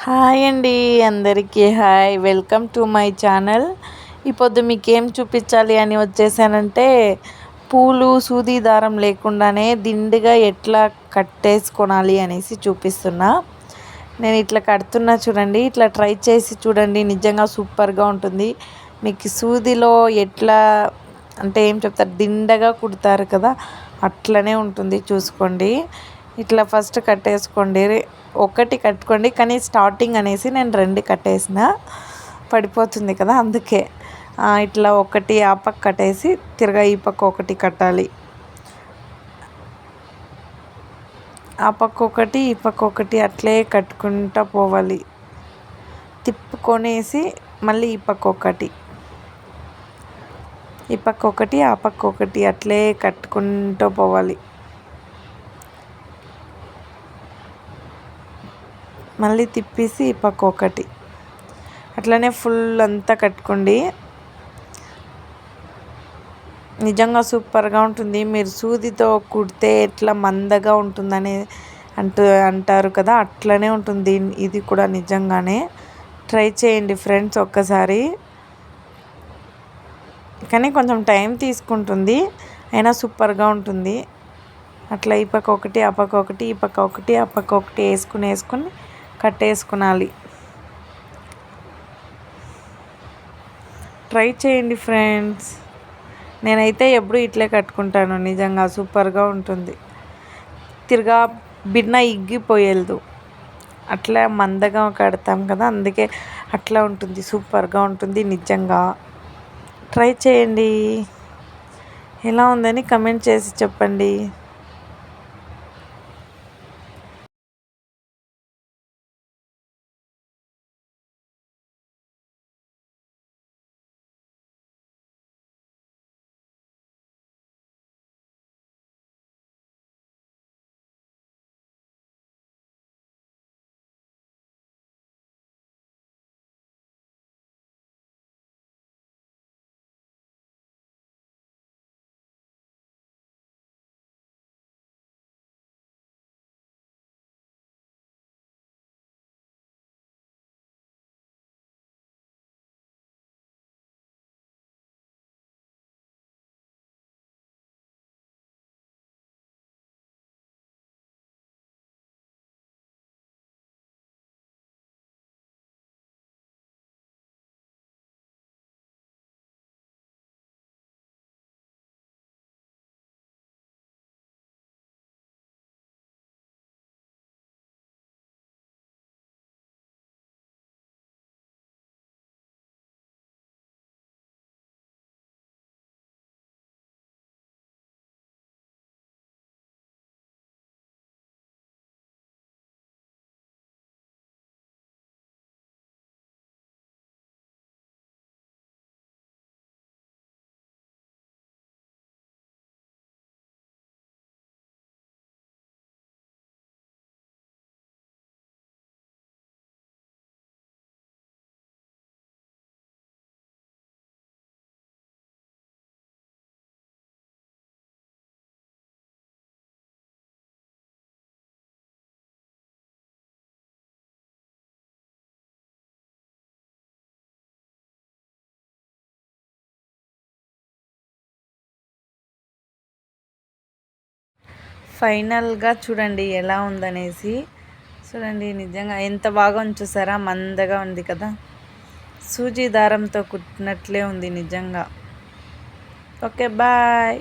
Hi అండి, అందరికీ hi. Welcome to my channel. ఇప్పుడు మీకేం చూపించాలి అని వచ్చేసానంటే, పూలు సూది దారం లేకుండానే దిండుగా ఎట్లా కట్టేసుకోనాలి అనేసి చూపిస్తున్నా. నేను ఇట్లా కడుతున్నా చూడండి, ఇట్లా ట్రై చేసి చూడండి, నిజంగా సూపర్గా ఉంటుంది. మీకు సూదిలో ఎట్లా అంటే ఏం చెప్తారు, దిండగా కుడతారు కదా, అట్లనే ఉంటుంది. చూసుకోండి, ఇట్లా ఫస్ట్ కట్టేసుకోండి. ఒకటి కట్టుకోండి, కానీ స్టార్టింగ్ అనేసి నేను 2 కట్టేసిన, పడిపోతుంది కదా, అందుకే ఇట్లా ఒకటి ఆ పక్క కట్టేసి తిరగా ఈ పక్క ఒకటి కట్టాలి. ఆ పక్క ఒకటి ఈ పక్క ఒకటి అట్లే కట్టుకుంటూ పోవాలి. తిప్పుకొనేసి మళ్ళీ ఈ పక్క ఒకటి, ఈ పక్క ఒకటి ఆ పక్క ఒకటి అట్లే కట్టుకుంటూ పోవాలి. మళ్ళీ తిప్పేసి ఈ పక్క ఒకటి, అట్లనే ఫుల్ అంతా కట్టుకోండి. నిజంగా సూపర్గా ఉంటుంది. మీరు సూదితో కుడితే ఎట్లా మందగా ఉంటుందని అంటారు కదా, అట్లనే ఉంటుంది. ఇది కూడా నిజంగానే ట్రై చేయండి ఫ్రెండ్స్ ఒక్కసారి. కానీ కొంచెం టైం తీసుకుంటుంది, అయినా సూపర్గా ఉంటుంది. అట్లా ఈ పక్క ఒకటి ఆ పక్క ఒకటి ఈ పక్క ఒకటి ఆ పక్క ఒకటి వేసుకుని కట్టేసుకునాలి. ట్రై చేయండి ఫ్రెండ్స్. నేనైతే ఎప్పుడు ఇట్లే కట్టుకుంటాను, నిజంగా సూపర్గా ఉంటుంది. తిరగా బిన్న ఇగ్గిపోయేదు, అట్లా మందగా కడతాం కదా, అందుకే అట్లా ఉంటుంది. సూపర్గా ఉంటుంది నిజంగా. ట్రై చేయండి, ఎలా ఉందని కమెంట్ చేసి చెప్పండి. ఫైనల్గా చూడండి ఎలా ఉందనేసి. చూడండి, నిజంగా ఎంత బాగా చూసారా, మందగా ఉంది కదా, సూజీ దారంతో కుట్టినట్లే ఉంది నిజంగా. Okay, bye.